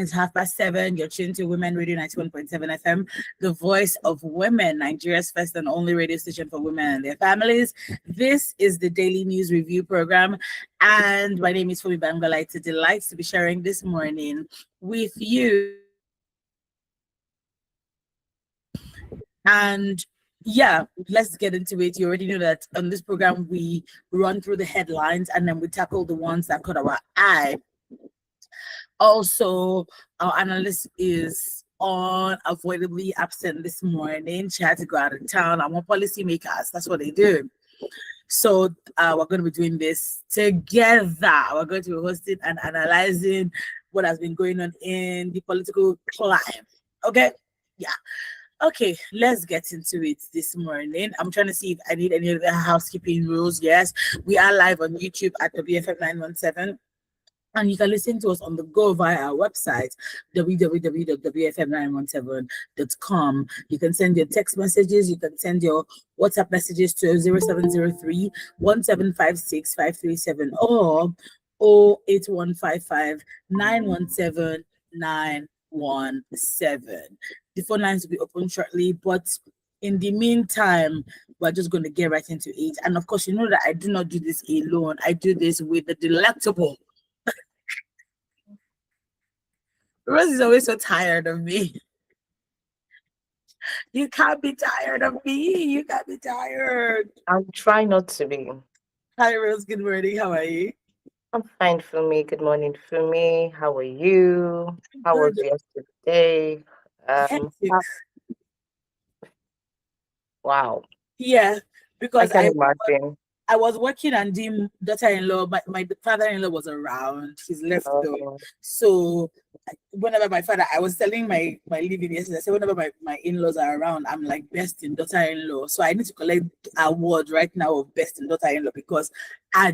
is 7:30. You're tuned to Women Radio 91.7 FM, the voice of women, Nigeria's first and only radio station for women and their families. This is the Daily News Review program, and my name is Fumi Bangala. It's a delight to be sharing this morning with you. And yeah, let's get into it. You already know that on this program we run through the headlines and then we tackle the ones that caught our eye. Also, our analyst is unavoidably absent this morning. She had to go out of town. I'm policymakers. That's what they do. So we're going to be doing this together. We're going to be hosting and analyzing what has been going on in the political climate. Okay? Yeah. Okay, let's get into it this morning. I'm trying to see if I need any other housekeeping rules. Yes, we are live on YouTube at WFM 917. And you can listen to us on the go via our website, www.wfm917.com. You can send your text messages. You can send your WhatsApp messages to 0703 1756 537 or 08155 917 917. The phone lines will be open shortly, but in the meantime, we're just going to get right into it. And of course, you know that I do not do this alone. I do this with the delectable. Rose is always so tired of me. You can't be tired of me. You can't be tired. I'll try not to be. Hi, Rose. Good morning. How are you? I'm fine, Fumi. Good morning, Fumi. How are you? How was yesterday? Wow. Yeah, because I can imagine. I was working and the daughter-in-law, my father-in-law was around. He's left though. So whenever I was telling my living yesterday, I said whenever my in-laws are around, I'm like best in daughter-in-law. So I need to collect award right now of best in daughter-in-law because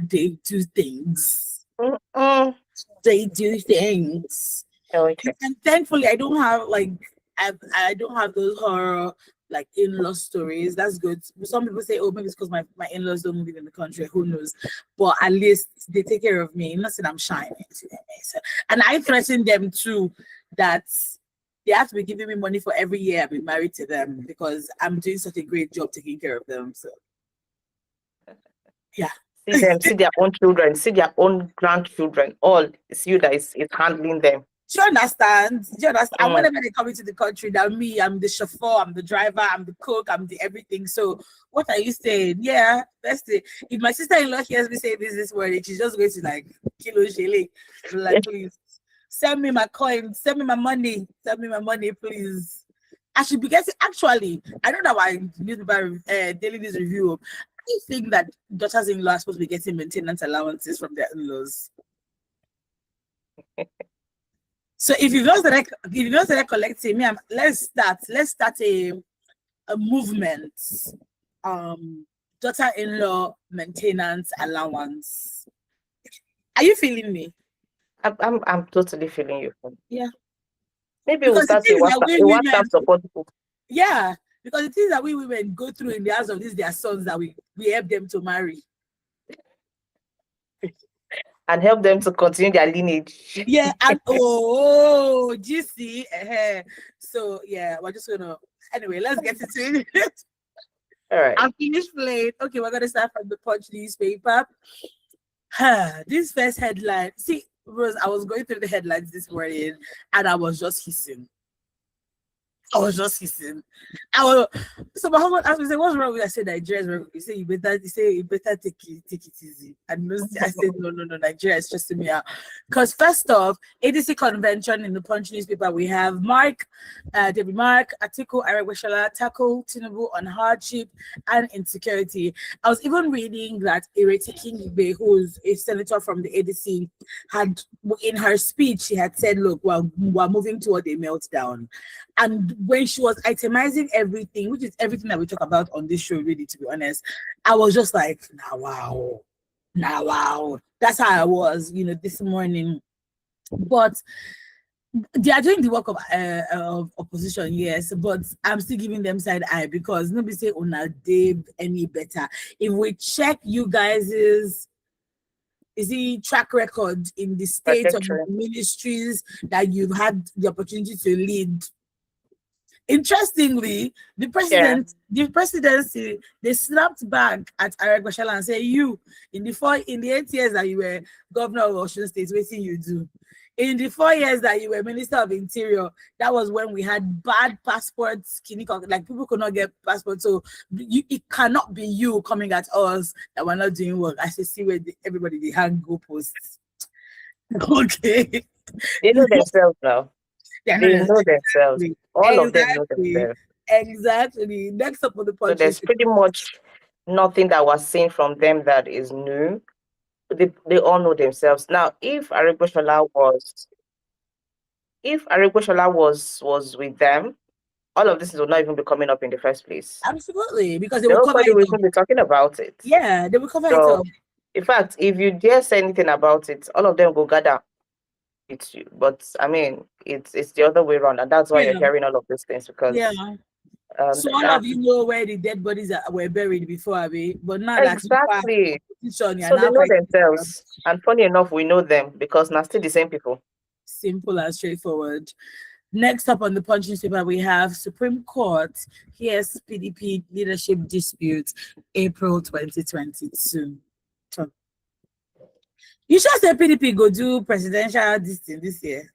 they do things. They do things. Okay. And thankfully I don't have I don't have those horror like in-law stories. That's good. Some people say, oh, maybe it's because my in-laws don't live in the country. Who knows? But at least they take care of me. Not that I'm shining. And I threaten them too that they have to be giving me money for every year I've been married to them because I'm doing such a great job taking care of them. So yeah. See them, see their own children, see their own grandchildren. All it's you that is handling them. Do you understand? And whenever they come into the country, that me, I'm the chauffeur, I'm the driver, I'm the cook, I'm the everything. So what are you saying? Yeah, that's it. If my sister-in-law hears me say this morning, she's just going to like kilo shele. Like, please send me my coins, send me my money, please. I should be getting actually. I don't know why newspaper Daily News Review. I think that daughters-in-law are supposed to be getting maintenance allowances from their in-laws. So if you don't start collecting me, let's start a movement. Daughter-in-law maintenance allowance. Are you feeling me? I'm totally feeling you. Yeah. Maybe we'll start a WhatsApp support group. Yeah, because the things that we women go through in the house of their sons that we help them to marry. And help them to continue their lineage. Yeah, and do you see? So yeah, we're just gonna anyway, let's get into it. All right. I'm finished playing. Okay, we're gonna start from the Punch newspaper. This first headline. See, Rose, I was going through the headlines this morning and I was just hissing. So my husband asked me, what's wrong with I said Nigeria's wrong. He said you better take it easy. And I said no, Nigeria is stressing me out. Because first off, ADC convention in the Punch newspaper, we have David Mark, Atiku Aregbesola tackle Tinubu on hardship and insecurity. I was even reading that Ireti Kingbe, who's a senator from the ADC, had in her speech, she had said, look, we're moving toward a meltdown. And when she was itemizing everything, which is everything that we talk about on this show, really, to be honest, I was just like, wow. That's how I was, this morning. But they are doing the work of opposition, yes, but I'm still giving them side eye because nobody say Una Dave any better. If we check you guys's track record in the state of Trajectory. ministries that you've had the opportunity to lead. Interestingly, the presidency, they snapped back at Aregbesola and say, "You in the 8 years that you were governor of Osun State, what thing you do? In the 4 years that you were Minister of Interior, that was when we had bad passports, like people could not get passports. So it cannot be you coming at us that we're not doing work." I should see where everybody they hang goalposts. Okay, They know themselves now. yeah, They know themselves. All of them know themselves. Exactly. Next up on the So punch there's pretty much nothing that was seen from them that is new. They all know themselves. Now, if Aregbesola was with them, all of this would not even be coming up in the first place. Absolutely, because they will cover Nobody it will up. even be talking about it. Yeah, they will cover it So, up. in fact, if you dare say anything about it, all of them will gather with you. But I mean, it's the other way around, and that's why you're Yeah. hearing all of these things because So all of you know where the dead bodies were buried before, Abi, but now exactly. that So they know themselves, and funny enough, we know them because now still the same people. Simple and straightforward. Next up on the punching paper, we have Supreme Court hears PDP leadership dispute, April 2022. So, you should say PDP go do presidential this year.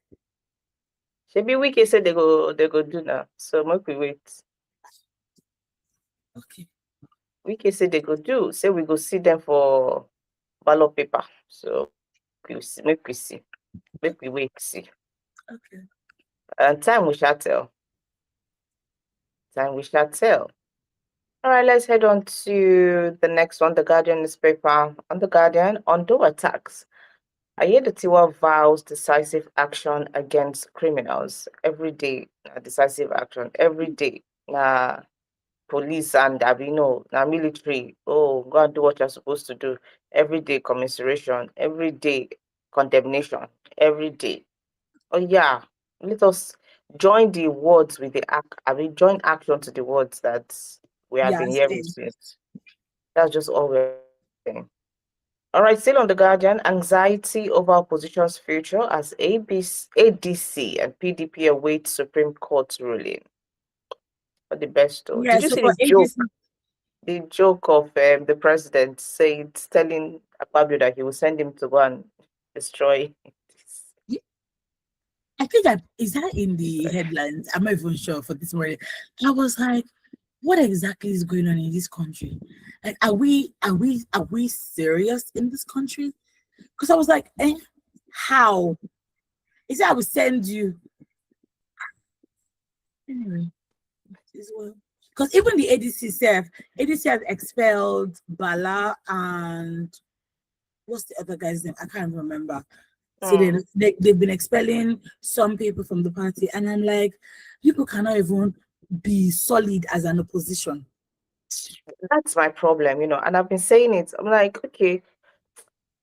Maybe Wiki said they go do now. So make we wait. Okay. Wiki said they go do. Say we go see them for ballot paper. So make we see. Make we wait see. Okay. And time we shall tell. Time we shall tell. All right, let's head on to the next one. The Guardian newspaper. On the Guardian, Ondo attacks. Ayedatiwa vows decisive action against criminals every day. Decisive action every day. Police and military. Oh, go and do what you're supposed to do. Every day commiseration. Every day condemnation. Every day. Oh yeah, let us join the words with the act. Join action to the words that we have been hearing since. That's just all we're saying. All right, still on the Guardian, anxiety over opposition's future as ADC and PDP await Supreme Court ruling. For the best though. Yeah, Did you so see for this joke? The joke of the president telling Akpabio that he will send him to go and destroy. I think is that in the headlines? I'm not even sure for this morning. I was like, what exactly is going on in this country? Like, are we serious in this country? Because I was like, how? He said I will send you. Anyway, because even the ADC has expelled Bala and what's the other guy's name? I can't remember. So they've been expelling some people from the party, and I'm like, people cannot even be solid as an opposition. That's my problem, and I've been saying it. I'm like, okay,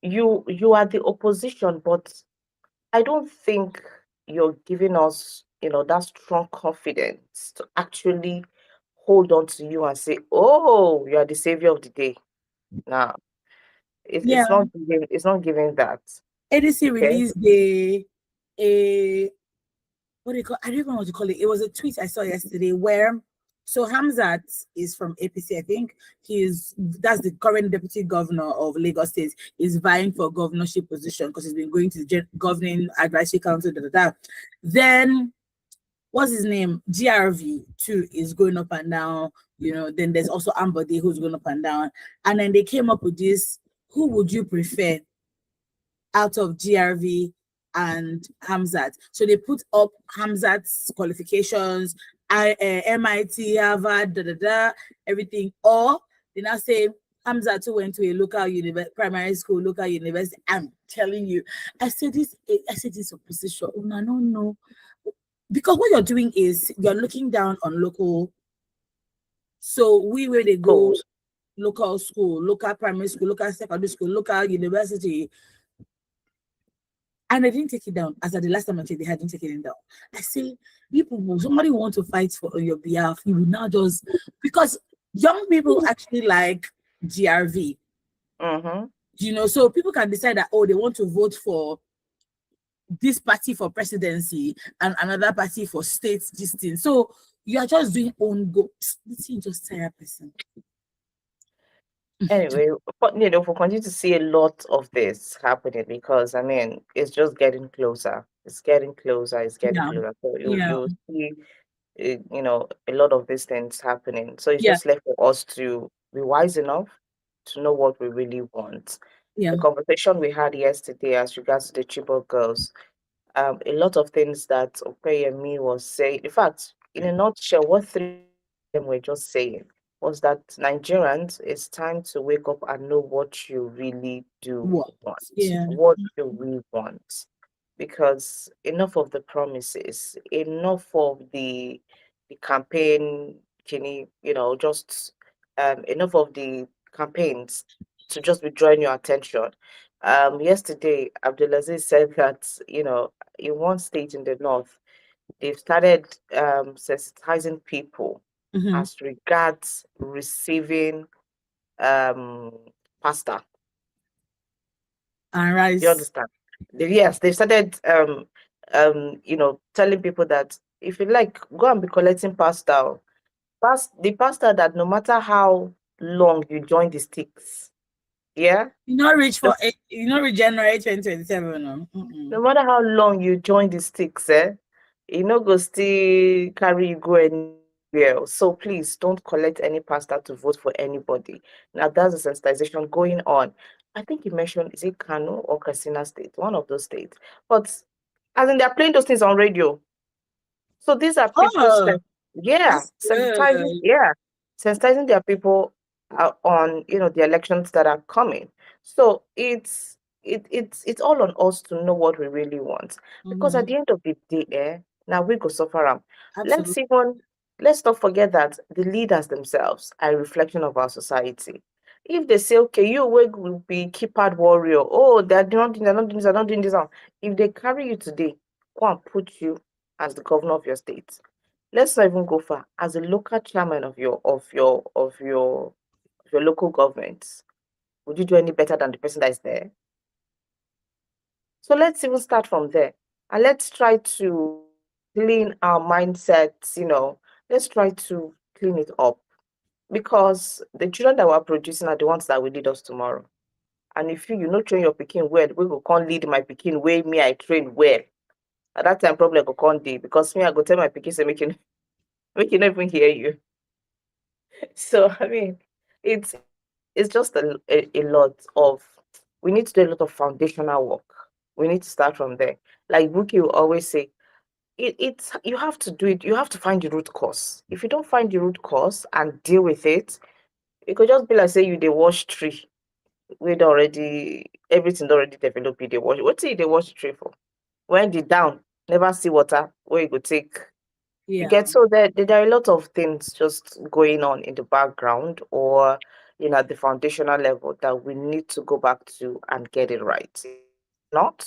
you are the opposition, but I don't think you're giving us, that strong confidence to actually hold on to you and say, oh, you are the savior of the day. Now, it's not giving that. ADC released a what do you call? I don't even know what to call it. It was a tweet I saw yesterday where Hamzat is from APC. I think that's the current deputy governor of Lagos State. Is vying for a governorship position because he's been going to the governing advisory council. Then what's his name? GRV too is going up and down. Then there's also Ambode who's going up and down. And then they came up with this: who would you prefer out of GRV and Hamzat? So they put up Hamzat's qualifications, MIT, Harvard, everything. Or they now say Hamzat who went to a local primary school, local university. I'm telling you, I said this opposition. I don't know. Because what you're doing is you're looking down on local. So where they go, local school, local primary school, local secondary school, local university. And I didn't take it down. As at the last time I checked, they hadn't taken it down. I say, somebody want to fight on your behalf, you will now just, because young people actually like GRV. You know, so people can decide that, oh, they want to vote for this party for presidency and another party for state this thing. So you are just doing own go. This thing just tire person. Anyway, but we'll continue to see a lot of this happening because I mean it's just getting closer. It's getting closer. It's getting Yeah. closer. So Yeah. you'll see, a lot of these things happening. So it's Yeah. just left for us to be wise enough to know what we really want. Yeah. The conversation we had yesterday as regards to the Chibok girls, a lot of things that Opeyemi was saying. In fact, in a nutshell, what three of them were just saying was that Nigerians, it's time to wake up and know what you really do What? want, Yeah. what you really want. Because enough of the promises, enough of the campaign, Kenny, just enough of the campaigns to just be drawing your attention. Yesterday, Abdulaziz said that, in one state in the north, they've started sensitizing people Mm-hmm. as regards receiving um, pasta. And You rice. understand? Yes, they've started, telling people that if you like, go and be collecting pasta. The pasta that no matter how long you join the sticks, yeah, You not reach no, for it. You not reach January 2027. No. no matter how long you join the sticks, you no go still carry you go anywhere. So please don't collect any pasta to vote for anybody. Now that's the sensitization going on. I think you mentioned, is it Kano or Katsina State? One of those states. But as in they're playing those things on radio. So these are people, Oh, that's sensitizing, good. sensitizing their people on the elections that are coming. So it's all on us to know what we really want, because at Mm-hmm. the end of the day, now we go suffer 'em. Let's Absolutely. even let's not forget that the leaders themselves are a reflection of our society. If they say, okay, you will be keypad warrior, oh, they're not doing this, they're not doing this. If they carry you today, go and put you as the governor of your state. Let's not even go far. As a local chairman of your local government, would you do any better than the person that is there? So let's even start from there. And let's try to clean our mindsets, let's try to clean it up. Because the children that we're producing are the ones that will lead us tomorrow. And if you not train your pikin well, we go can't lead my pikin way me I train well. At that time, probably I go can't dey, because me, I go tell my pikin say make you not even hear you. So I mean, it's just a lot of, we need to do a lot of foundational work. We need to start from there. Like Buki will always say, it's you have to do it, you have to find the root cause. If you don't find the root cause and deal with it could just be like say you dey wash tree with already everything already developed, you dey wash. What you dey wash tree for? When the down never see water, where you go take. You Yeah. get, so there are a lot of things just going on in the background, or at the foundational level, that we need to go back to and get it right. Not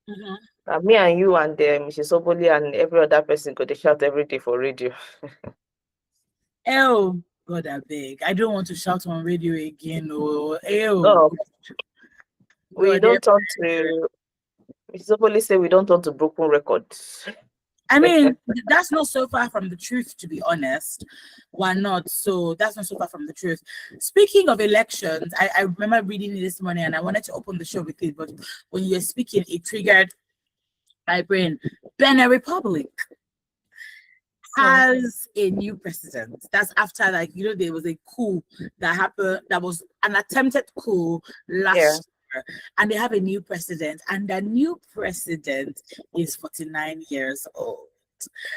Mm-hmm. me and you and Mrs. Oboli and every other person go, they shout every day for radio. Oh, God, I beg. I don't want to shout on radio again. Oh, Oh, we God. don't turn to Mrs. Oboli say we don't turn to broken records. I mean, that's not so far from the truth, to be honest. Why not? So that's not so far from the truth. Speaking of elections, I remember reading it this morning and I wanted to open the show with it, but when you were speaking, it triggered my brain. Benin Republic has a new president. That's after, like, there was a coup that happened, that was an attempted coup last year, and they have a new president, and the new president is 49 years old.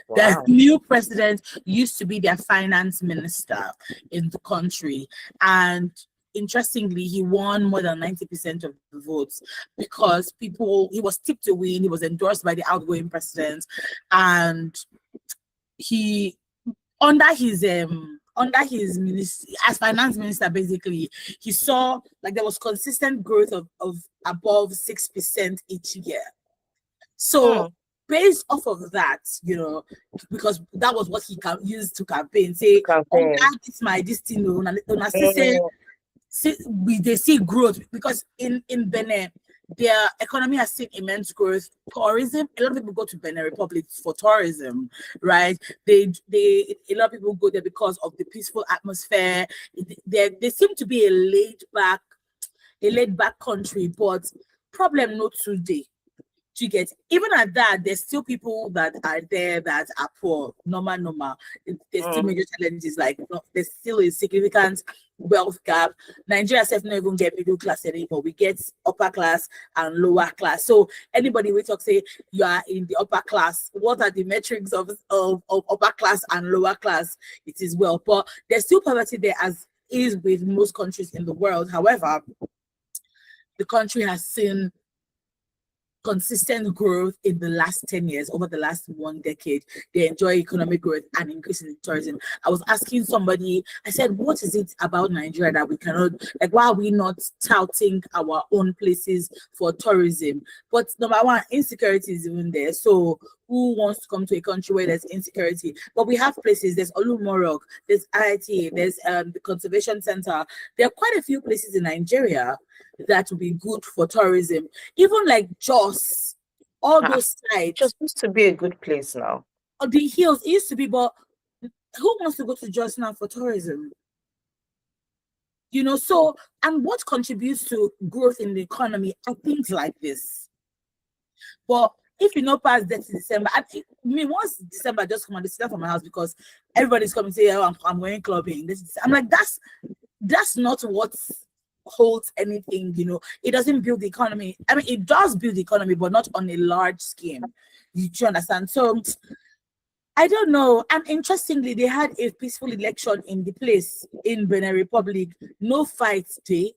The Wow. new president used to be their finance minister in the country, and interestingly, he won more than 90% of the votes because he was tipped to win. He was endorsed by the outgoing president, and he under his ministry as finance minister, basically, he saw like there was consistent growth of above 6% each year. So based off of that, because that was what he can use to campaign, say, oh, Campaign. it's my destiny. Say they see growth because in Benin, their economy has seen immense growth. Tourism, a lot of people go to Benin Republic for tourism, right? A lot of people go there because of the peaceful atmosphere. They seem to be a laid back country, but problem not today. Do you get, even at that, there's still people that are there that are poor, normal. There's still major challenges, like there's still a significant wealth gap. Nigeria self not even get middle class anymore. We get upper class and lower class. So anybody we talk say you are in the upper class, what are the metrics of upper class and lower class? It is well, but there's still poverty there, as is with most countries in the world. However, the country has seen consistent growth in the last 10 years, over the last 1 decade. They enjoy economic growth and increase in tourism. I was asking somebody, I said, what is it about Nigeria that we cannot, like, why are we not touting our own places for tourism? But number one, insecurity is even there. So who wants to come to a country where there's insecurity? But we have places, there's Olumorok, there's IIT, there's the Conservation Center. There are quite a few places in Nigeria that would be good for tourism. Even like Jos, all those sites. Just used to be a good place now. Oh, the hills, it used to be, but who wants to go to Jos now for tourism? You know, so, and what contributes to growth in the economy are things like this. But if you know past that December, I mean, once December just come on, they sit down from my house because everybody's coming to say, oh, I'm going clubbing. I'm like, that's not what holds anything, you know. It doesn't build the economy. I mean, it does build the economy, but not on a large scale. You understand? So I don't know. And interestingly, they had a peaceful election in the place in Benin Republic. No fight day.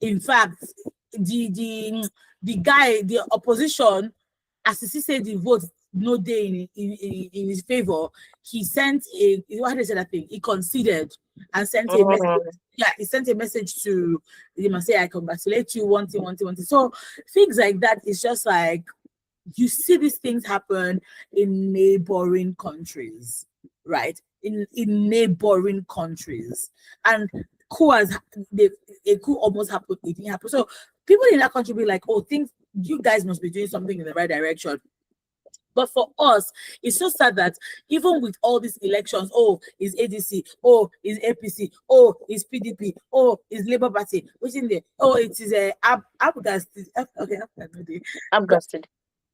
In fact, the guy, the opposition, as he said, the vote no day in his favor. He sent what did I say that thing? He conceded and sent a message. Yeah, he sent a message to him and say, I congratulate you, one thing. So things like that is just like, you see these things happen in neighboring countries, right? In neighboring countries. And a coup almost happened, it didn't happen. So people in that country be like, oh, you guys must be doing something in the right direction. But for us, it's so sad that even with all these elections, oh, is ADC, oh, is APC, oh, is PDP, oh, is Labour Party, what's in there? Oh, it is a Abgasti. Okay, Abgasti.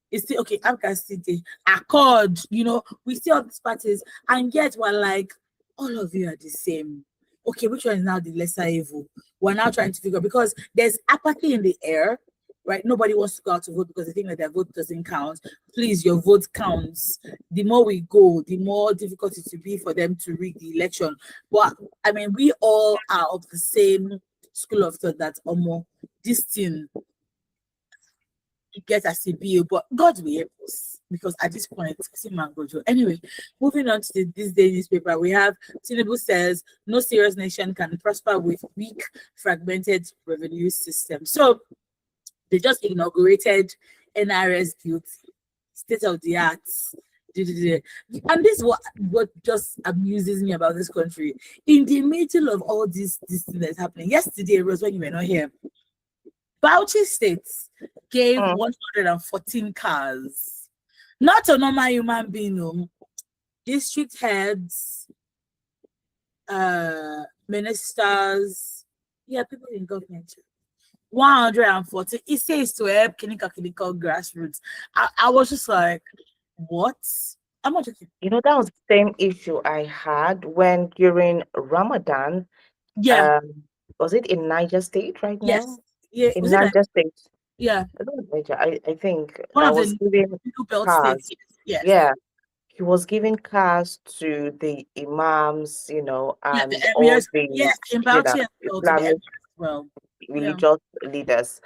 It's still okay, Abgasti, Accord, you know, we see all these parties, and yet we're like, all of you are the same. Okay, which one is now the lesser evil? We're now trying to figure, because there's apathy in the air. Right, nobody wants to go out to vote because they think that their vote doesn't count. Please, your vote counts. The more we go, the more difficult it will be for them to rig the election. But I mean, we all are of the same school of thought that this thing get as a bill, but God will help us, because at this point, anyway, moving on to this day newspaper, we have Tinubu says no serious nation can prosper with weak, fragmented revenue system. So they just inaugurated NRS Guilty, state of the art. And this is what just amuses me about this country. In the middle of all this thing that's happening, yesterday was when you were not here. Bauchi State gave 114 cars, not a normal human being, district heads, ministers, people in government. 140. It says to help clinical grassroots. I was just like, what? I'm not joking. You know, that was the same issue I had when during Ramadan. Yeah. Was it in Niger State right yes. now? Yeah. In Niger State. Yeah. I think one I of was giving cars. Yes. Yeah. He was giving cars to the imams, you know, and the all emirs, the in Bauchi Islamic religious leaders.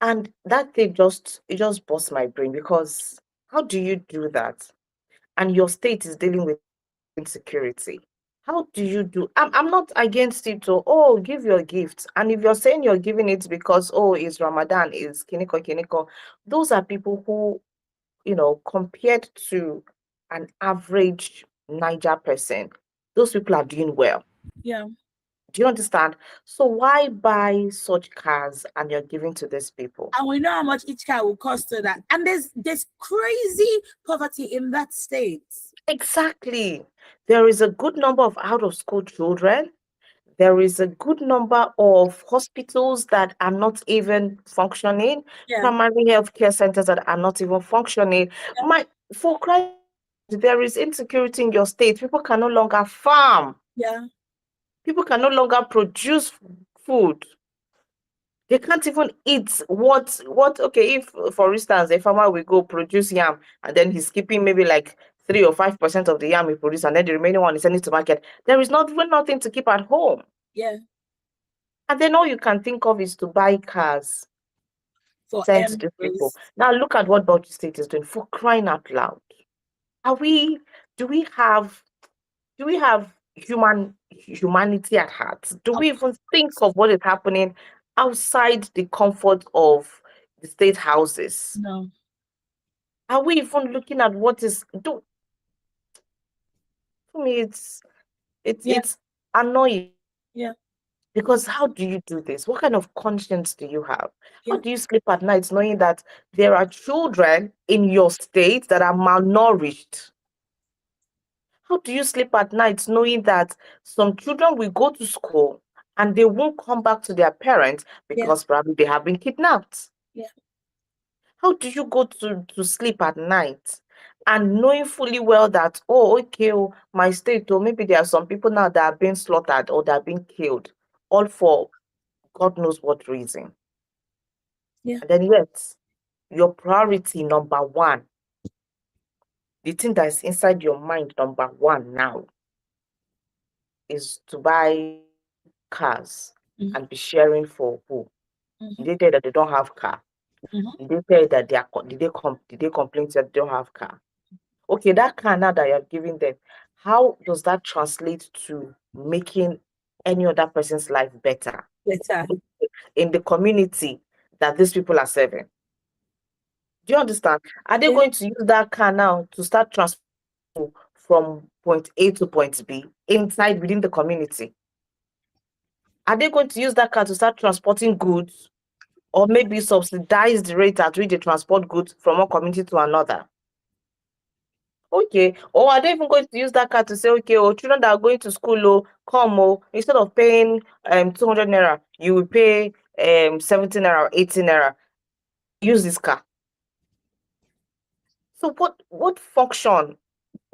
And that thing just bust my brain, because how do you do that? And your state is dealing with insecurity. How do you do? I'm not against it. Give your gifts. And if you're saying you're giving it because it's Ramadan, is kiniko, those are people who, you know, compared to an average Niger person, those people are doing well. Yeah. Do you understand? So why buy such cars and you're giving to these people? And we know how much each car will cost to that. And there's crazy poverty in that state. Exactly. There is a good number of out of school children. There is a good number of hospitals that are not even functioning, Yeah. primary health care centers that are not even functioning. Yeah. For Christ, there is insecurity in your state. People can no longer farm. Yeah. People can no longer produce food. They can't even eat okay, if for instance a farmer will go produce yam and then he's keeping maybe like 3 or 5% of the yam he produces and then the remaining one is sending to market. There is not even nothing to keep at home. Yeah. And then all you can think of is to buy cars, For send to these people. emperors. Now look at what Bauchi State is doing, for crying out loud. Do we have humanity at heart? Do we even think of what is happening outside the comfort of the state houses? No. Are we even looking at what is for me Yeah. it's annoying. Yeah. Because how do you do this? What kind of conscience do you have? How Yeah. do you sleep at night knowing that there are children in your state that are malnourished? How do you sleep at night knowing that some children will go to school and they won't come back to their parents Yeah. because probably they have been kidnapped? Yeah. How do you go to sleep at night and knowing fully well that, oh, okay, oh, my state, or maybe there are some people now that are being slaughtered or that are being killed, all for God knows what reason? Yeah. And then yet, your priority number one, the thing that is inside your mind number one now, is to buy cars Mhm. and be sharing for who? Did Mhm. they tell you that they don't have car? Mhm. Did they tell you that did they complain that they don't have car? Okay, that car now that you're giving them, how does that translate to making any other person's life better Better. in the community that these people are serving? Do you understand? Are they Yeah. going to use that car now to start transporting from point A to point B inside within the community? Are they going to use that car to start transporting goods or maybe subsidize the rate at which they transport goods from one community to another? Okay. Or are they even going to use that car to say, okay, oh, children that are going to school, oh, come, oh, instead of paying 200 naira, you will pay 17 naira or 18 naira. Use this car. So what function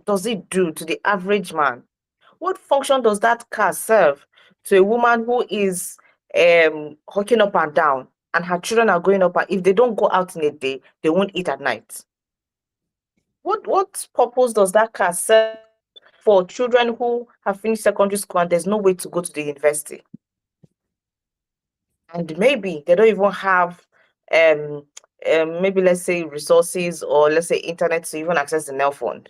does it do to the average man? What function does that car serve to a woman who is hawking up and down and her children are going up, and if they don't go out in a day, they won't eat at night? What purpose does that car serve for children who have finished secondary school and there's no way to go to the university? And maybe they don't even have maybe let's say resources or let's say internet to even access the nail fund.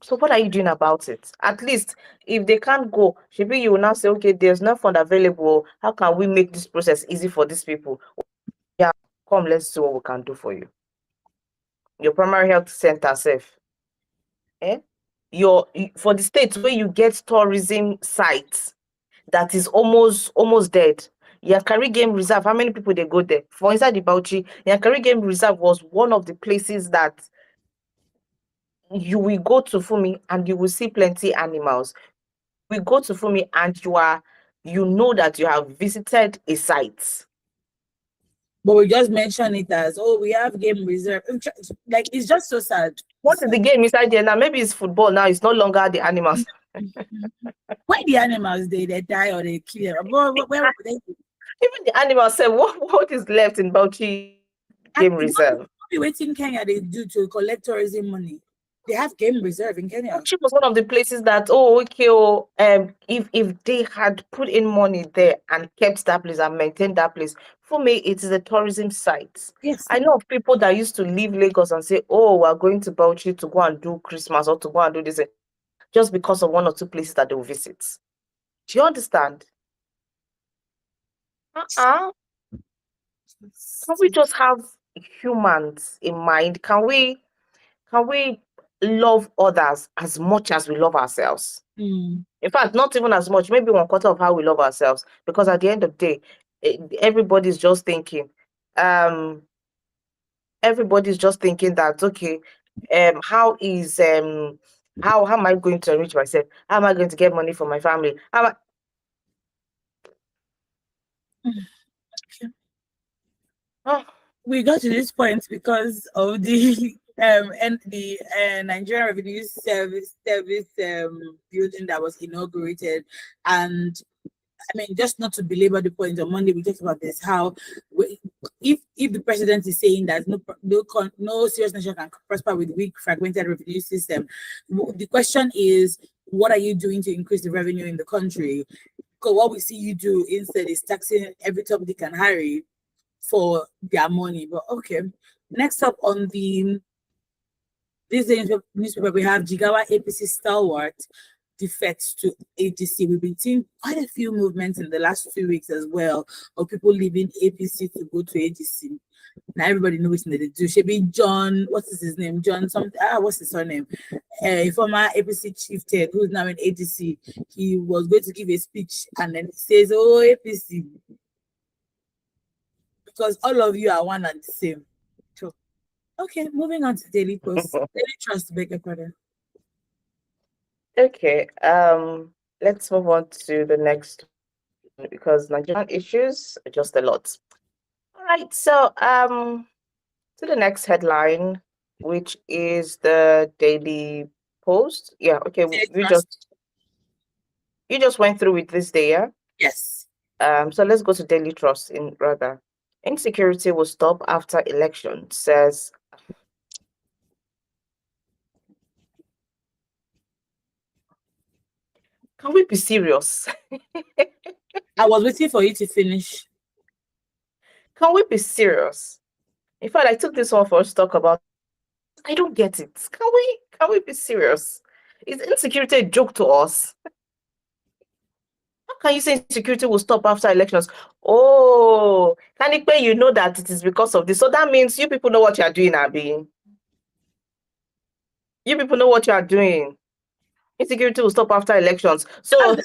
So what are you doing about it? At least if they can't go, maybe you will now say, okay, there's no fund available. How can we make this process easy for these people? Yeah, come, let's see what we can do for you. Your primary health center safe. Eh? For the states where you get tourism sites that is almost dead. Yankari Game Reserve, how many people they go there? For inside the Bauchi, Yankari Game Reserve was one of the places that you will go to Fumi and you will see plenty animals. We go to Fumi and you know that you have visited a site. But we just mention it as, oh, we have game reserve. Like, it's just so sad. What is the game inside there now? Maybe it's football now. It's no longer the animals. Why the animals they die or they kill them? Where would they be? Even the animals say, what is left in Bauchi And Game what Reserve? be waiting Kenya they do to collect tourism money? They have game reserve in Kenya. Bauchi was one of the places that, oh, okay, oh, if they had put in money there and kept that place and maintained that place, for me, it is a tourism site. Yes. I know of people that used to leave Lagos and say, oh, we're going to Bauchi to go and do Christmas or to go and do this, just because of one or two places that they will visit. Do you understand? Can we just have humans in mind? Can we love others as much as we love ourselves. Mm. In fact, not even as much, maybe 1/4 of how we love ourselves. Because at the end of the day, everybody's just thinking, um, that okay, how am I going to enrich myself? How am I going to get money for my family? How am Okay. I, We got to this point because of the Nigerian Revenue Service building that was inaugurated. And I mean, just not to belabor the point, on Monday we talked about this, how if the president is saying that no serious nation can prosper with weak, fragmented revenue system, the question is, what are you doing to increase the revenue in the country? Because what we see you do instead is taxing every Tom, Dick, and Harry for their money. But okay, next up on this newspaper, we have Jigawa APC stalwart defects to ADC. We've been seeing quite a few movements in the last 2 weeks as well of people leaving APC to go to ADC. Now everybody knows what they do. Should be John, what's his name? John something. What's his surname? A former APC chieftain who's now in ADC. He was going to give a speech and then he says, "Oh, APC, because all of you are one and the same." So, okay, moving on to Daily Post. Daily Trust, beg your pardon. okay, let's move on to the next one because Nigerian issues are just a lot. All right, so to the next headline, which is the Daily Post. Yeah, okay, you just went through with this day, yeah? Yes. So let's go to Daily Trust in rather. Insecurity will stop after election, says. Can we be serious? I was waiting for you to finish. Can we be serious? In fact, I took this one for us to talk about. I don't get it. Can we be serious? Is insecurity a joke to us? How can you say insecurity will stop after elections? Oh, Kanikpe, you know that it is because of this. So that means you people know what you are doing, Abi. You people know what you are doing. Insecurity will stop after elections. So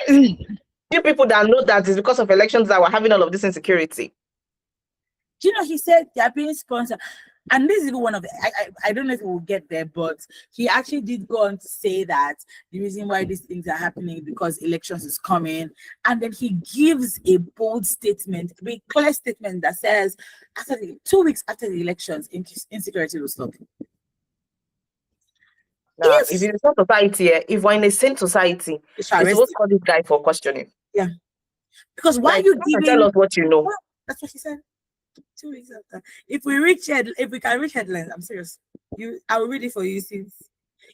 you people that know that it's because of elections that we're having all of this insecurity. You know, he said they're being sponsored. And this is even one of the, I don't know if we'll get there, but he actually did go on to say that the reason why these things are happening because elections is coming. And then he gives a bold statement, a very clear statement that says, 2 weeks after the elections, insecurity will stop. Now, if it's not society, if we're in a sane society, we're supposed to call this guy for questioning. Yeah. Because why are you giving... Tell us what you know. Well, that's what she said. 2 weeks after. If we can reach headlines, I'm serious. I will read it for you since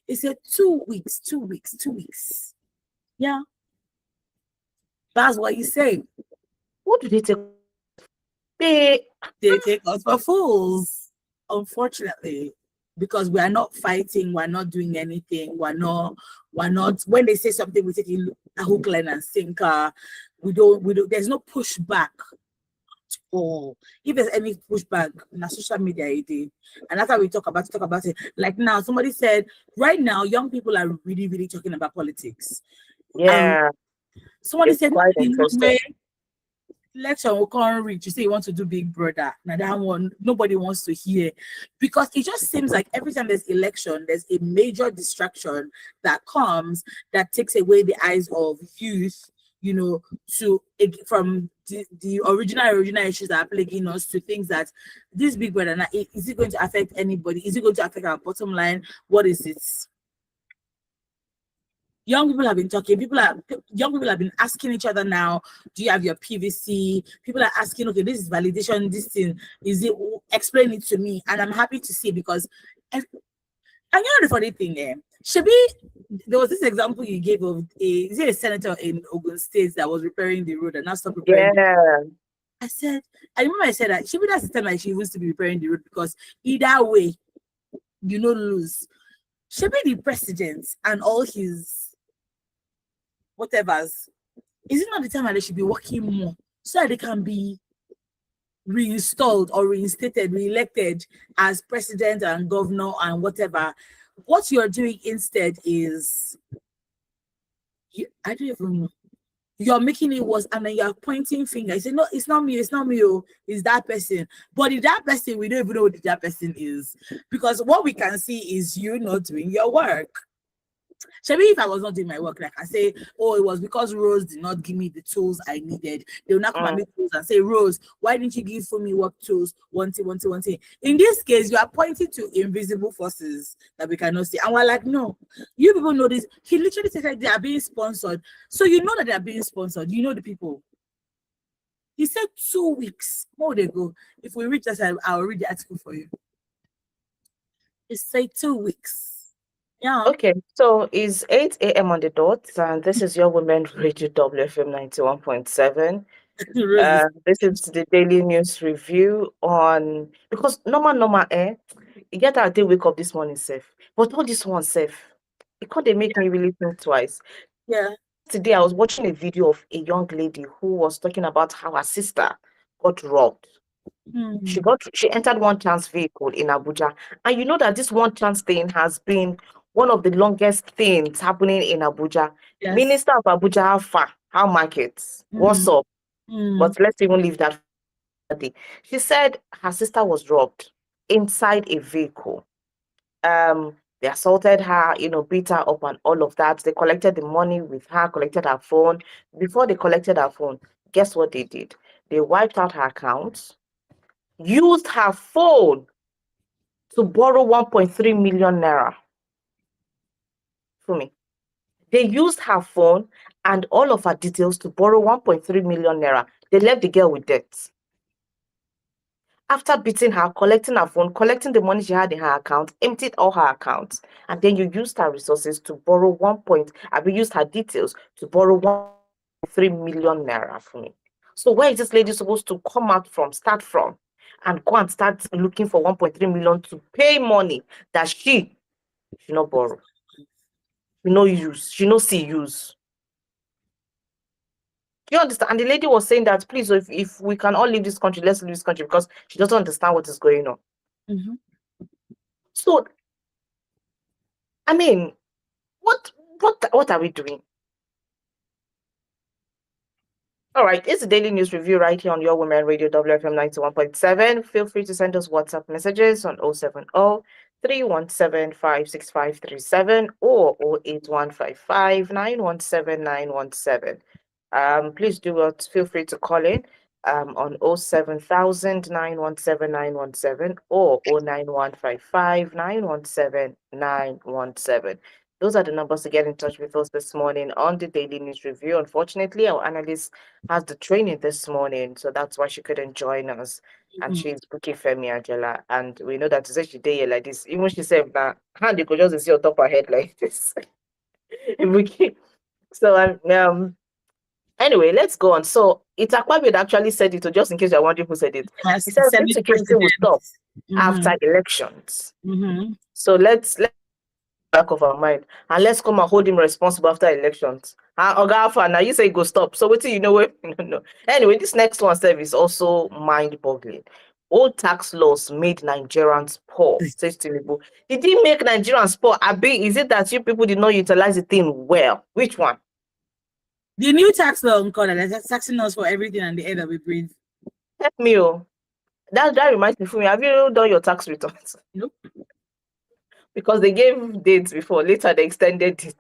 it said 2 weeks, 2 weeks, 2 weeks. Yeah. That's what you say. What do they take? They take us for fools, unfortunately, because we are not fighting, we're not doing anything, we're not when they say something, we take a hook, line, and sinker. We don't, there's no pushback. Or if there's any pushback on social media, and after we talk about it. Like now, somebody said, right now, young people are really, really talking about politics. Yeah. Somebody said, election will come reach. You say you want to do Big Brother. Now that one, nobody wants to hear, because it just seems like every time there's election, there's a major distraction that comes that takes away the eyes of youth, you know, from the original issues that are plaguing us to things that this Big Brother, now, is it going to affect anybody? Is it going to affect our bottom line? What is it? Young people have been talking. Young people have been asking each other now, do you have your PVC? People are asking, okay, this is validation, this thing, is it, explain it to me. And I'm happy to see, because, and you know the funny thing, Shabi, there was this example you gave of a senator in Ogun State that was repairing the road and now stopped repairing the road. I remember I said that Shabi, that's the time like she wants to be repairing the road, because either way, you know, lose. Shabi, the president and all his whatever's, is it not the time that they should be working more so that they can be reinstalled or reinstated, re-elected as president and governor and whatever, what you're doing instead is, I don't even know. You're making it worse, and then you're pointing fingers. You say, no, it's not me, oh, it's that person. But if that person, we don't even know who that person is, because what we can see is you not doing your work. So maybe if I was not doing my work, like I say, oh, it was because Rose did not give me the tools I needed. They will not come and make tools and say, Rose, why didn't you give for me work tools? One thing. In this case, you are pointing to invisible forces that we cannot see. And we're like, no, you people know this. He literally said that they are being sponsored. So you know that they are being sponsored. You know the people. He said 2 weeks. More they go. If we reach that, I'll read the article for you. He said 2 weeks. Yeah. Okay, so it's 8 a.m. on the dot, and this is your Women Radio WFM 91.7. This is the daily news review on, because normal you get how they wake up this morning safe, but all this one safe, it can't they make me really think twice. Yeah. Today I was watching a video of a young lady who was talking about how her sister got robbed. She entered one chance vehicle in Abuja, and you know that this one chance thing has been one of the longest things happening in Abuja. Yes. Minister of Abuja, how markets, what's up? But let's even leave that. She said her sister was robbed inside a vehicle. They assaulted her, beat her up and all of that. They collected the money with her, collected her phone. Before they collected her phone, guess what they did? They wiped out her accounts, used her phone to borrow 1.3 million naira. For me, they used her phone and all of her details to borrow 1.3 million naira. They left the girl with debt. After beating her, collecting her phone, collecting the money she had in her account, emptied all her accounts, and then you used her resources to borrow used her details to borrow 1.3 million naira for me. So where is this lady supposed to start from, and go and start looking for 1.3 million to pay money that she not borrow, she no use, she no see use? Do you understand? And the lady was saying that, please, if we can all leave this country, let's leave this country, because she doesn't understand what is going on. So, I mean, what are we doing? All right, it's the daily news review right here on your Women Radio WFM 91.7. Feel free to send us WhatsApp messages on 070 317 56537 or 08155 917 917. Please feel free to call in on 07000 917 917 or 09155 917 917. Those are the numbers to get in touch with us this morning on the Daily News Review. Unfortunately, our analyst has the training this morning, so that's why she couldn't join us. And she's booking Femi Angela. And we know that to say she did here like this, even she said that hand you could just see on top of her head like this. So anyway, let's go on. So Itakwabi actually said it, so just in case you're wondering who said it. Yes, he said insecurity will stop after elections. So let's back of our mind, and let's come and hold him responsible after elections. Oga, now you say go stop. So what do you know? No. Anyway, this next one is also mind-boggling. Old tax laws made Nigerians poor, says Tinubu. Did he make Nigerians poor? Abi, is it that you people did not utilize the thing well? Which one? The new tax law, that's taxing us for everything and the air that we breathe. Help me, oh. That reminds me, for me, have you done your tax returns? Nope. Because they gave dates before, later they extended it.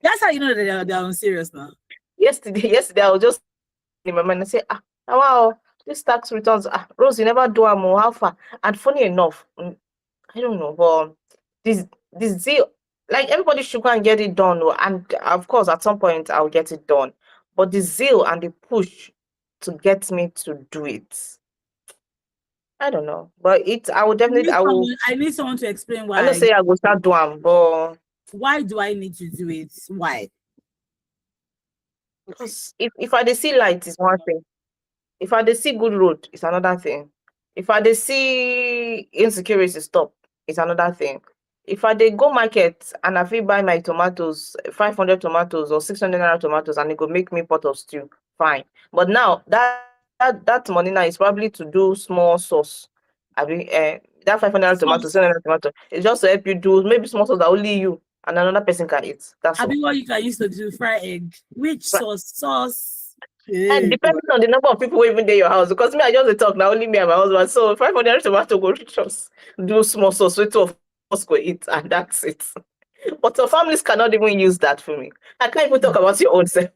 That's how you know that they're on serious now. Yesterday, I was just in my mind and say, wow, this tax returns, Rose, you never do more, how far? And funny enough, I don't know, but this zeal, like everybody should go and get it done. And of course, at some point, I'll get it done. But the zeal and the push to get me to do it, I don't know. But I need someone to explain why. I don't say I will start doing, but why do I need to do it? Why? Because if I see light, is one thing. If I see good road, it's another thing. If I see insecurity stop, it's another thing. If I go market and I buy my tomatoes, 500 tomatoes or 600 naira tomatoes, and it go make me pot of stew, fine. But now that money now is probably to do small sauce. That 500 tomato, 700 tomato, it's just to help you do maybe small sauce that only you and another person can eat. That's I all. mean, what you can use to do fry egg. Which sauce? Sauce. And depending on the number of people who even in your house, because me, I just talk now, only me and my husband. So 500 tomato go reach us. Do small sauce, so two of us go eat, and that's it. But some families cannot even use that for me. I can't even talk about your own self.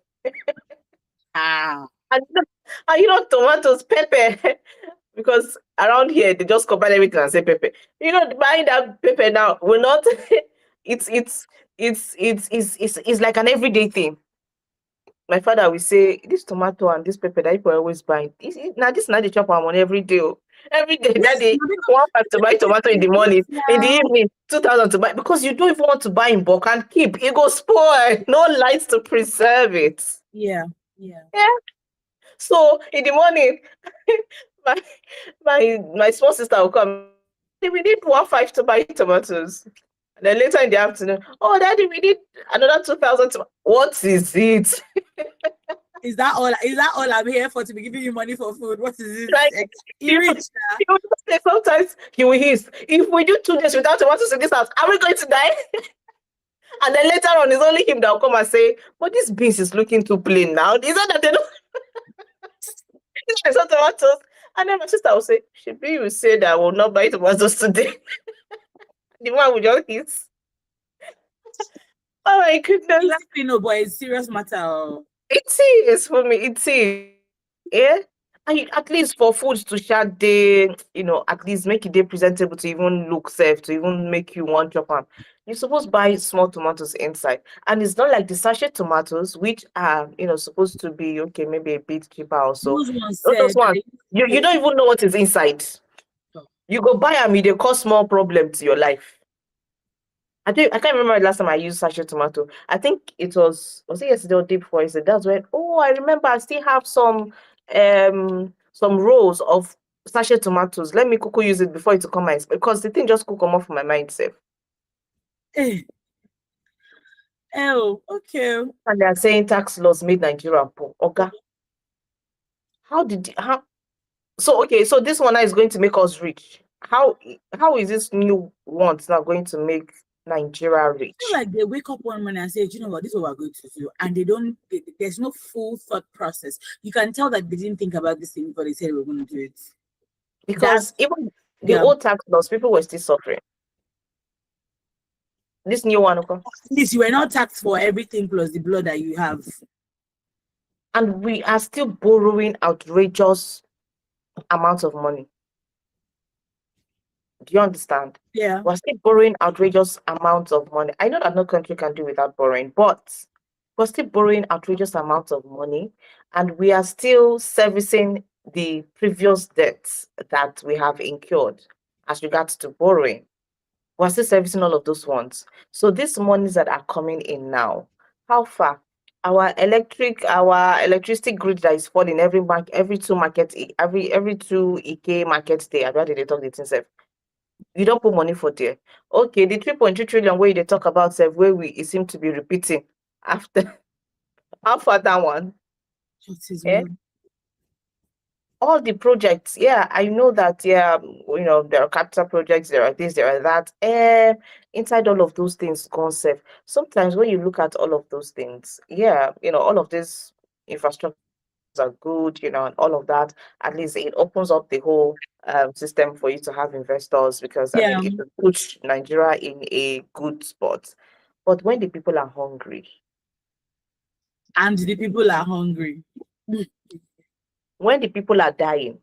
Ah. And tomatoes, pepper, because around here they just combine everything and say pepper. Buying that pepper now will not. It's like an everyday thing. My father will say this tomato and this pepper that people always buy. Now this not the chop am on every day. Every day, that day, 1 5 to buy tomato in the morning, in the evening, 2,000 to buy, because you don't even want to buy in bulk and keep. It go spoil. No lights to preserve it. Yeah. So in the morning, my small sister will come. We need 1 5 to buy tomatoes. And then later in the afternoon, oh daddy, we need another 2,000 to. What is it? Is that all I'm here for, to be giving you money for food? What is it? Like, You rich he will say sometimes he will hiss. If we do 2 days without tomatoes in this house, are we going to die? And then later on, it's only him that will come and say, but this beans is looking too plain now. Is that they don't there's no tomatoes? And then my sister will say, Shebi, you say that I will not buy tomatoes today. The man will just hiss. Oh my goodness. You know, boy, it's serious matter. It is for me. It is. Yeah. And at least for foods to share day, at least make it day presentable to even look safe, to even make you want chop am. You're supposed to buy small tomatoes inside. And it's not like the sachet tomatoes, which are, supposed to be okay, maybe a bit cheaper also. Those ones Those said ones, you don't even know what is inside. You go buy them, they cause small problem to your life. I can't remember the last time I used sachet tomato. I think it was it yesterday or day before yesterday. That's when I remember I still have some rolls of sachet tomatoes. Let me quickly use it before it to come out, because the thing just could come off my mind safe. Oh, okay. And they are saying tax laws made Nigeria poor. Okay. So this one now is going to make us rich. How is this new one now going to make Nigeria rich? I feel like they wake up one morning and say, you know what, this is what we're going to do. And there's no full thought process. You can tell that they didn't think about this thing before they said we're going to do it. Because even the old tax laws, people were still suffering. This new one, okay? At least you were not taxed for everything plus the blood that you have. And we are still borrowing outrageous amounts of money. Do you understand? Yeah. We're still borrowing outrageous amounts of money. I know that no country can do without borrowing, but we're still borrowing outrageous amounts of money, and we are still servicing the previous debts that we have incurred as regards to borrowing. We're still servicing all of those ones. So these monies that are coming in now, how far? Our electricity grid that is falling every 2 market, every 2 EK market day. I don't they talk the thing safe. You don't put money for there. Okay, the 3.2 trillion where they talk about self, where it seem to be repeating after how far that one? All the projects, I know that, there are capital projects, there are this, there are that. Inside all of those things, concept. Sometimes when you look at all of those things, all of these infrastructures are good, and all of that. At least it opens up the whole system for you to have investors, because I mean, it will push Nigeria in a good spot. But when the people are hungry, and the people are hungry, when the people are dying,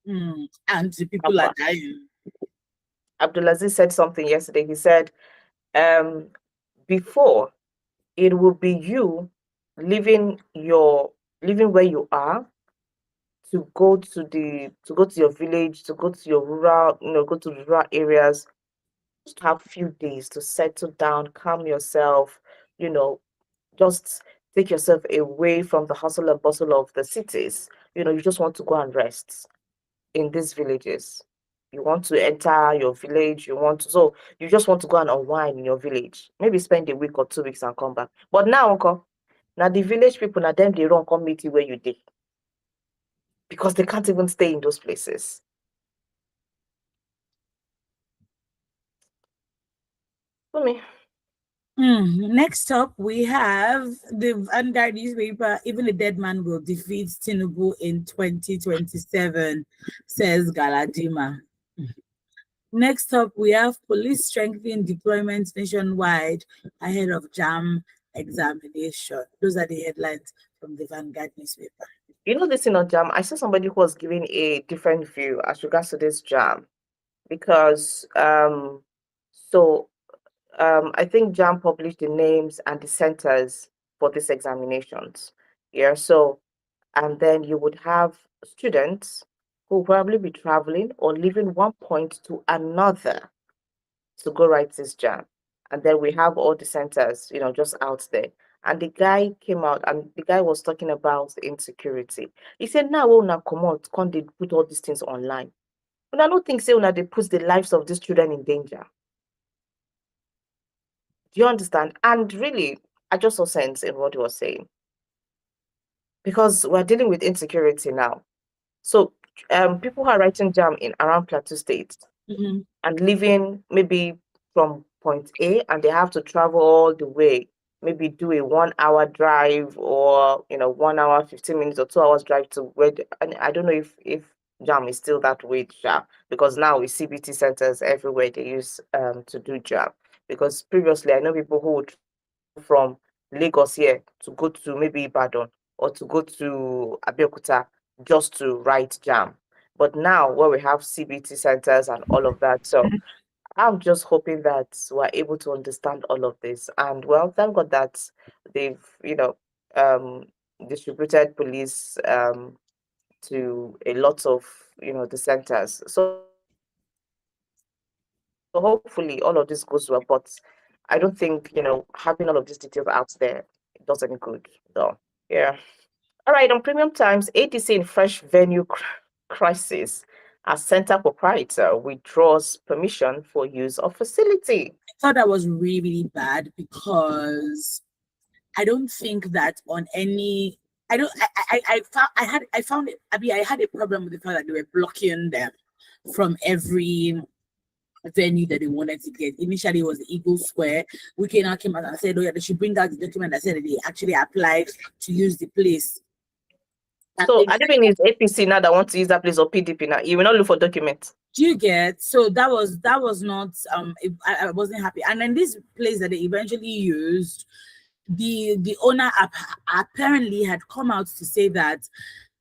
and the people are dying. Abdulaziz said something yesterday. He said, before, it will be you living where you are, to go to your village, to go to your rural, go to rural areas, just have few days to settle down, calm yourself, just take yourself away from the hustle and bustle of the cities. You just want to go and rest in these villages. You want to enter your village, so you just want to go and unwind in your village. Maybe spend a week or 2 weeks and come back. But now, uncle, now the village people, now them they run come meet you where you did. Because they can't even stay in those places. For me. Next up, we have the Vanguard newspaper. Even a dead man will defeat Tinubu in 2027, says Galadima. Next up, we have police strengthening deployment nationwide ahead of JAM examination. Those are the headlines from the Vanguard newspaper. You know, this in a jam, I saw somebody who was giving a different view as regards to this jam because I think JAM published the names and the centers for these examinations. Yeah, so and then you would have students who will probably be traveling or leaving one point to another to go write this jam. And then we have all the centers, just out there. And the guy came out and the guy was talking about insecurity. He said, now una come out, can't they put all these things online? But I don't think say una they put the lives of these children in danger. Do you understand? And really, I just saw sense in what he was saying. Because we're dealing with insecurity now. So people who are writing jam in around Plateau State and living maybe from point A and they have to travel all the way, maybe do a 1 hour drive or 1 hour 15 minutes or 2 hours drive to where and I don't know if jam is still that way, because now with CBT centers everywhere they use to do jam. Because previously I know people who would travel from Lagos here to go to maybe Ibadan or to go to Abeokuta just to write jam. But now where we have CBT centers and all of that, so I'm just hoping that we're able to understand all of this. And well, thank God that they've, distributed police to a lot of, the centers. So hopefully all of this goes well. But I don't think, having all of these details out there does any good. So yeah. All right, on Premium Times, ADC in fresh venue crisis as center proprietor withdraws permission for use of facility. I thought that was really, really bad because I don't think that on any. I don't. I found it. I mean, I had a problem with the fact that they were blocking them from every venue that they wanted to get. Initially, it was the Eagle Square. We now came out and said, "Oh yeah, they should bring out the document that said that they actually applied to use the place." So I don't think it's APC now that wants to use that place or PDP now. You will not look for documents. Do you get? So that was not I wasn't happy. And then this place that they eventually used, the owner apparently had come out to say that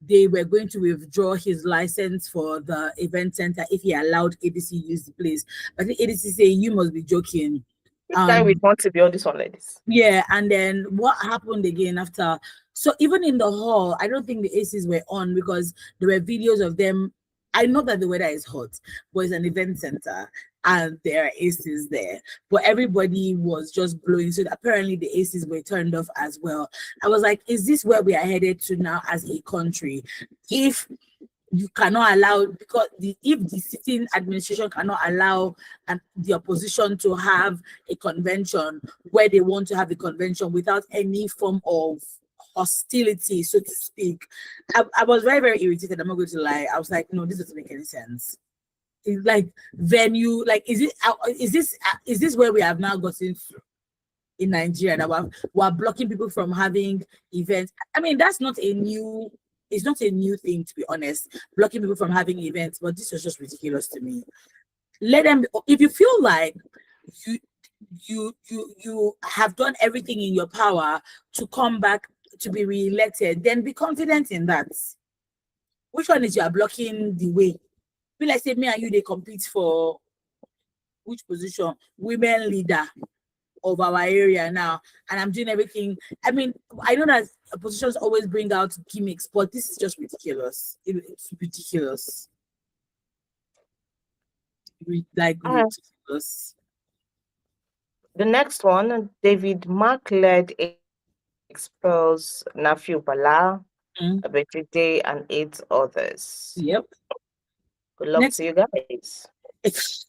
they were going to withdraw his license for the event center if he allowed ADC use the place. But the ADC say you must be joking. This time we want to be all this one like this. Yeah, and then what happened again after? So even in the hall, I don't think the ACs were on because there were videos of them. I know that the weather is hot, but it's an event center and there are ACs there. But everybody was just blowing. So apparently the ACs were turned off as well. I was like, is this where we are headed to now as a country? If you cannot allow, because if the sitting administration cannot allow the opposition to have a convention where they want to have a convention without any form of hostility, so to speak, I was very, very irritated. I'm not going to lie. I was like, no, this doesn't make any sense. It's like venue, like is this where we have now gotten to in Nigeria that we're blocking people from having events? I mean, that's not a new. It's not a new thing, to be honest, blocking people from having events, but this was just ridiculous to me. Let them, if you feel like you have done everything in your power to come back to be re-elected, then be confident in that. Which one is you are blocking the way? Feel like say me and you they compete for which position? Women leader of our area now, and I'm doing everything. I mean, I know that oppositions always bring out gimmicks, but this is just ridiculous. It's ridiculous. Ridiculous. The next one, David Mark-led expels Nafiu Bala, Abetide, and 8 others. Yep. Good luck to you guys.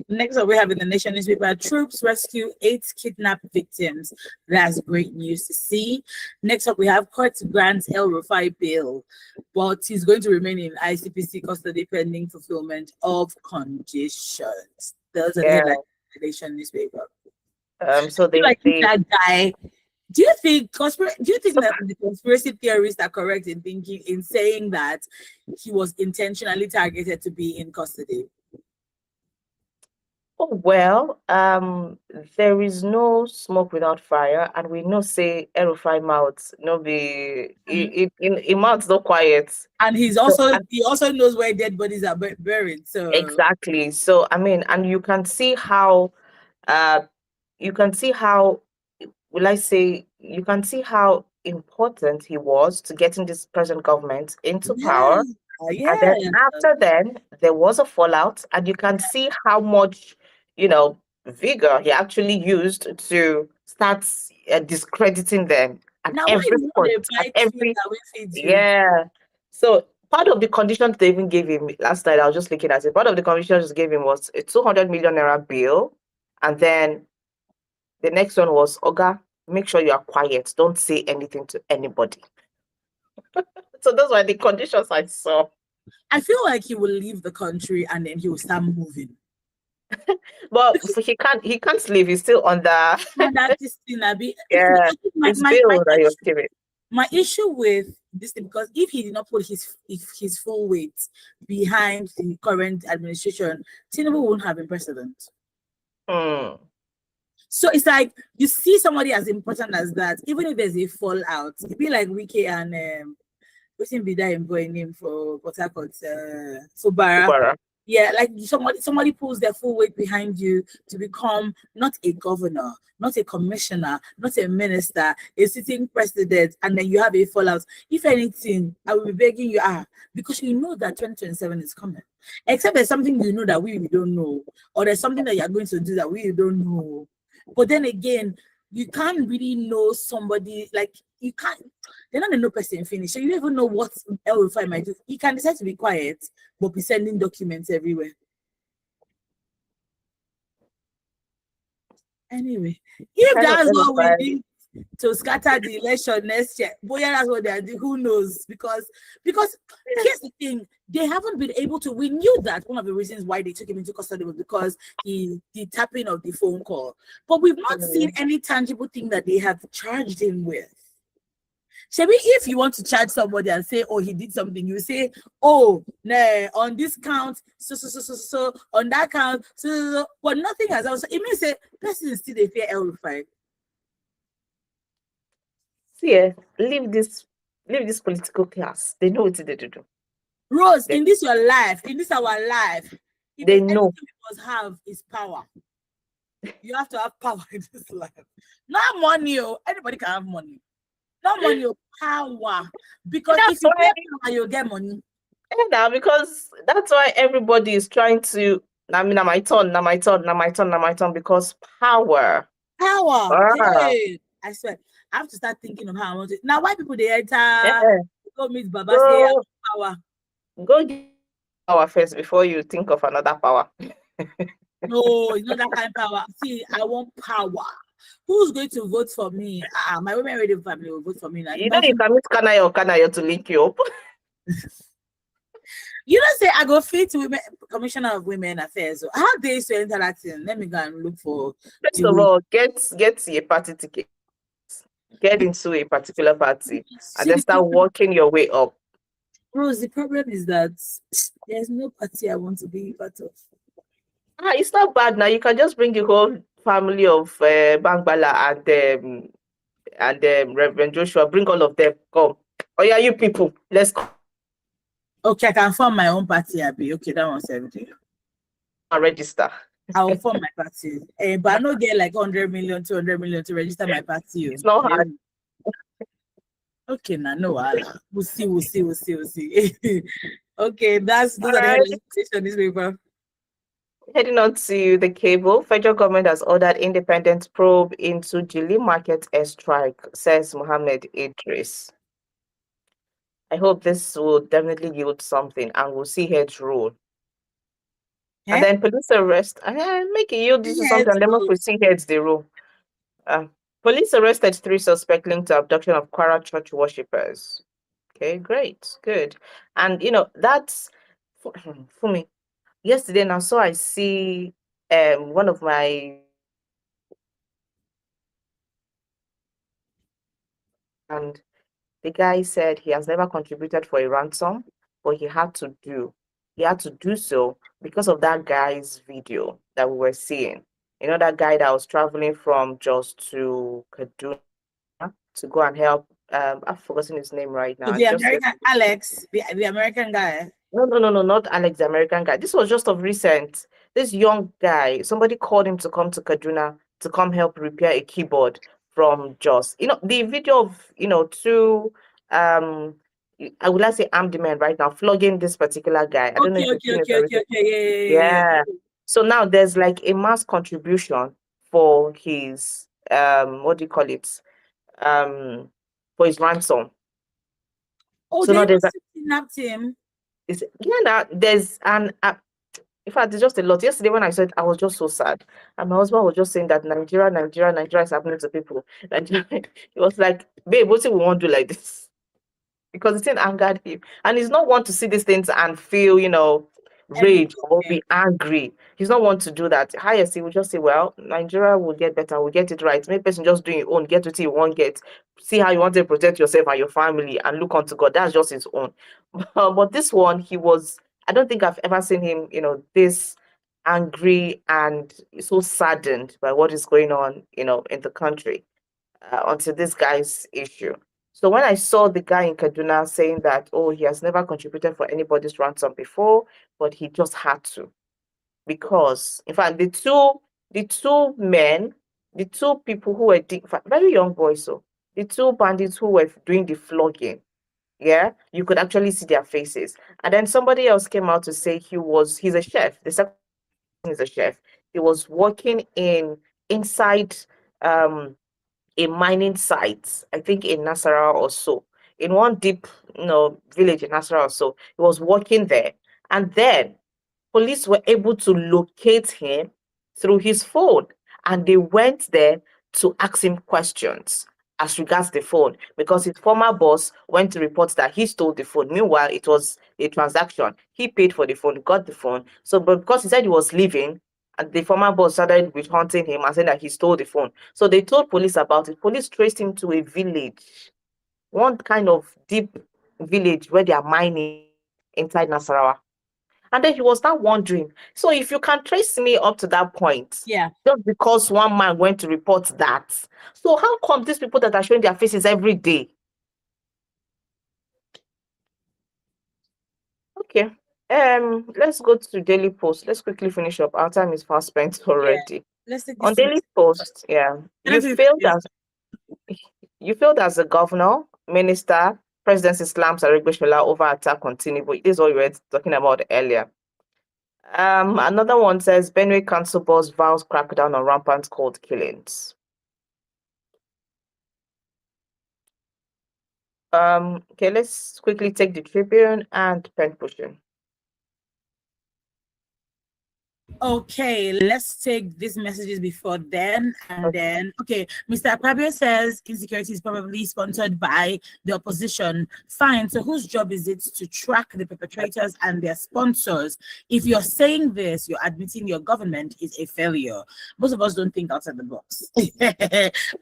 Next up, we have in the Nation newspaper, troops rescue 8 kidnapped victims. That's great news to see. Next up, we have court grants El Rufai bail, but he's going to remain in ICPC custody pending fulfillment of conditions. Those are the Nation newspaper. So feel like they that guy. Do you think so, that the conspiracy theorists are correct in thinking in saying that he was intentionally targeted to be in custody? oh well, there is no smoke without fire, and we know say Erufai mouths no be Mhm. in mouths no quiet. And So he also knows where dead bodies are buried. So exactly. So I mean, and you can see how uh you can see how will I say you can see how important he was to getting this present government into yeah, power. And then yeah. after then, there was a fallout, and you can see how much, vigor he actually used to start discrediting them at Now why every you want point, to at bite food every, that will feed you? yeah. So part of the conditions they even gave him last night, I was just looking at it. Part of the conditions they gave him was a 200 million naira bill, and then the next one was, Oga, make sure you are quiet. Don't say anything to anybody. So those were the conditions I saw. I feel like he will leave the country and then he will start moving. But Because he can't leave. He's still on the that this thing, yeah, my, it's bill that he was giving. my issue with this thing, because if he did not put his full weight behind the current administration, Tinubu wouldn't have been president. Hmm. So it's like you see somebody as important as that, even if there's a fallout, it'd be like Wiki and what's him be that boy name for Port Harcourt, Fubara. Ubara. Yeah, like somebody pulls their full weight behind you to become not a governor, not a commissioner, not a minister, a sitting president, and then you have a fallout. If anything, I will be begging you, because you know that 2027 is coming. Except there's something you know that we don't know, or there's something that you're going to do that we don't know. But then again, you can't really know somebody, like you can't, they're not a no person finish. So you don't even know what El Rufai might do. He can decide to be quiet, but be sending documents everywhere. Anyway, if Kind of that's what we edifying. need to scatter the election next year, boy, yeah, that's what they're doing. Who knows? Because here's the thing, they haven't been able to. We knew that one of the reasons why they took him into custody was because the tapping of the phone call, but we've not seen any tangible thing that they have charged him with. Maybe if you want to charge somebody and say, oh, he did something, you say, oh, nah, on this count, so on that count, so, but nothing has also. It means a person is still a fair L5. See, leave this political class. They know what they do. Rose, in this your life, in this our life, if They there's know. anything we must have is power. You have to have power in this life. Not money, anybody can have money. Not money, power. Because That's if you why get power, you'll get money. now because that's why everybody is trying to. I mean, my turn, because power. Power. Ah, Hey, I swear, I have to start thinking of how I want it. Now, why people they enter, yeah. go meet Baba, say, I Go want power. go get power first before you think of another power. No, it's not that kind of power. See, I want power. Who's going to vote for me? My women radio family will vote for me now. You know you can meet Kanayo to link you up. You don't say I go fit women, Commissioner of Women Affairs. So how they to enter that thing? Let me go and look for. First of all, get a party ticket. Get into a particular party and See, then start working your way up. Rose, the problem is that there's no party I want to be part of. It's not bad now. You can just bring the whole family of Bangbala and Reverend Joshua. Bring all of them. Come. Oh yeah, you people. Let's go. Okay, I can form my own party, Abby. Okay, that one's everything. And register. I'll form my party. But I don't get like 100 million, 200 million to register my party. It's not hard. Okay, no, we'll see. Okay, those are the Right. headlines on this paper. Heading on to the cable, federal government has ordered independent probe into Jili Market airstrike, says Mohammed Idris. I hope this will definitely yield something and we'll see heads roll. And then police arrest, make it yield this to something, and then we'll see heads they roll. Police arrested 3 suspects linked to abduction of Kwara church worshippers. Okay, great, good. And that's for me. Yesterday now, so I see one of my And the guy said he has never contributed for a ransom, but he had to do so because of that guy's video that we were seeing. You know, that guy that was traveling from Jos to Kaduna to go and help. I've forgotten his name right now. So the American Alex, the American guy. No, not Alex, the American guy. This was just of recent. This young guy, somebody called him to come to Kaduna to come help repair a keyboard from Jos. You know, the video of, two, I would like to say armed men right now, flogging this particular guy. I don't know if you've seen it already. Yeah. Yeah. So now there's like a mass contribution for his, what do you call it? For his ransom. Oh, So they now must have kidnapped him. now there's an in fact, it's just a lot. Yesterday when I said, I was just so sad. And my husband was just saying that Nigeria is happening to people. Nigeria. He was like, babe, what do we want to do like this? Because it angered him. And he's not want to see these things and feel, rage or be angry. He's not want to do that. Highest, he will just say, well, Nigeria will get better, we'll get it right. Maybe person just doing your own, get what you won't get. See how you want to protect yourself and your family and look unto God. That's just his own. But this one, I don't think I've ever seen him, this angry and so saddened by what is going on, in the country onto this guy's issue. So when I saw the guy in Kaduna saying that, oh, he has never contributed for anybody's ransom before, but he just had to, because in fact the two men, the two people who were very young boys, so the two bandits who were doing the flogging, yeah, you could actually see their faces. And then somebody else came out to say he's a chef. The second person is a chef. He was working inside um a mining site, I think in Nasarawa or so, in one deep, village in Nasarawa or so. He was working there. And then police were able to locate him through his phone. And they went there to ask him questions as regards the phone, because his former boss went to report that he stole the phone. Meanwhile, it was a transaction. He paid for the phone, got the phone. So, but because he said he was leaving, and the former boss started with hunting him and saying that he stole the phone. So they told police about it. Police traced him to a village, one kind of deep village where they are mining inside Nasarawa. And then he was now wondering, so if you can trace me up to that point, Yeah. just because one man went to report that, so how come these people that are showing their faces every day? Okay. Let's go to Daily Post. Let's quickly finish up. Our time is fast spent already. Let's take On this Daily Post, yeah, you failed as a governor, minister, President slams Aregbesola over attack on Tinubu. This is what we were talking about earlier. Another one says Benue Council boss vows crackdown on rampant cold killings. Okay, let's quickly take the Tribune and pen pushing. Okay, let's take these messages before then and then. Okay, Mr. Akpabio says insecurity is probably sponsored by the opposition. Fine, so whose job is it to track the perpetrators and their sponsors? If you're saying this, you're admitting your government is a failure. Most of us don't think outside the box.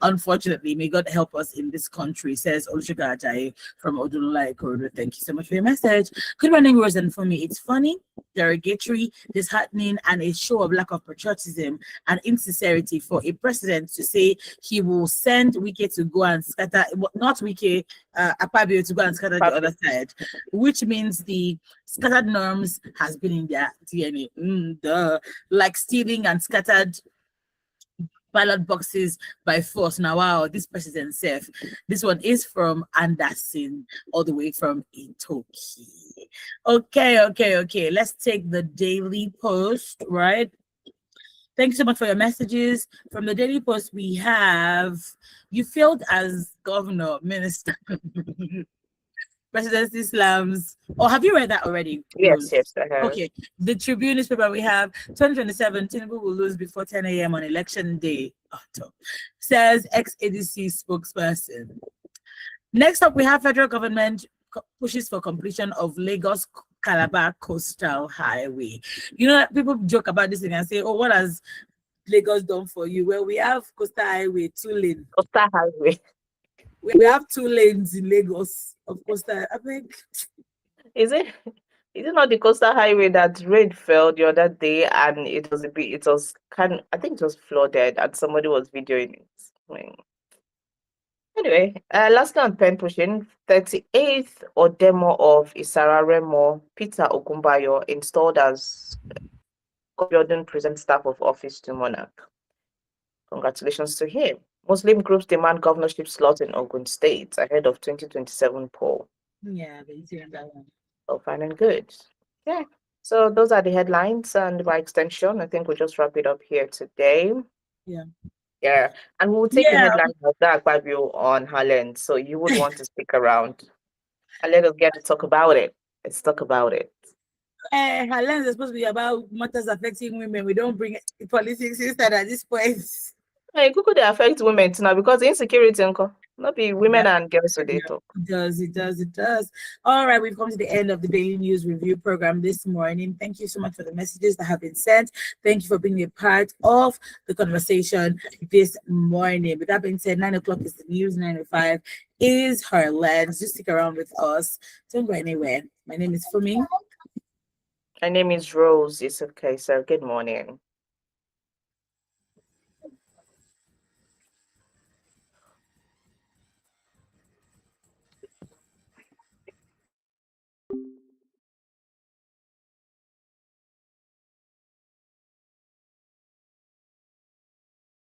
Unfortunately, may God help us in this country, says Olushika Ajayi from Odunla Ikorodu. Thank you so much for your message. Good morning, Rose and for me. It's funny, derogatory, disheartening, and a show of lack of patriotism and insincerity for a president to say he will send Wike to go and scatter, not Wike, Akpabio to go and scatter the other side, which means the scattered norms has been in their DNA. Like stealing and scattered ballot boxes by force. Now, wow, this president safe. This one is from Anderson, all the way from Itoki. Okay. Let's take the Daily Post, right? Thank you so much for your messages. From the Daily Post, we have, you failed as governor, minister. President Islam's, or have you read that already? Yes. Okay. The Tribune newspaper, we have 2027, Tinubu will lose before 10 a.m. on election day. Says ex-ADC spokesperson. Next up, we have federal government pushes for completion of Lagos Calabar Coastal Highway. You know, people joke about this thing and say, oh, what has Lagos done for you? Well, we have Coastal Highway, 2 lane. Coastal Highway. We have 2 lanes in Lagos. Of course, that I think. Is it? Is it not the coastal highway that rain fell the other day and it was a bit, it was I think it was flooded and somebody was videoing it. I mean, anyway, lastly on pen pushing, 38th or demo of Isara Remo, Peter Ogunbayo installed as Gordon present staff of office to Monarch. Congratulations to him. Muslim groups demand governorship slot in Ogun State ahead of 2027 poll. Yeah, but you see that one. Oh, fine and good. Yeah. So those are the headlines, and by extension, I think we'll just wrap it up here today. Yeah. Yeah. And we'll take the Yeah. headlines of that Fabio on Harlan. So you would want to stick around and let us get to talk about it. Let's talk about it. Her lens is supposed to be about matters affecting women. We don't bring politics inside at this point. Hey, Google they affect women too now because insecurity not be women and girls so they talk. It does. All right, we've come to the end of the Daily News Review program this morning. Thank you so much for the messages that have been sent. Thank you for being a part of the conversation this morning. With that being said, 9 o'clock is the news, 9:05 is her lens. Just stick around with us. Don't go anywhere. My name is Fumi. My name is Rose. It's okay, so good morning.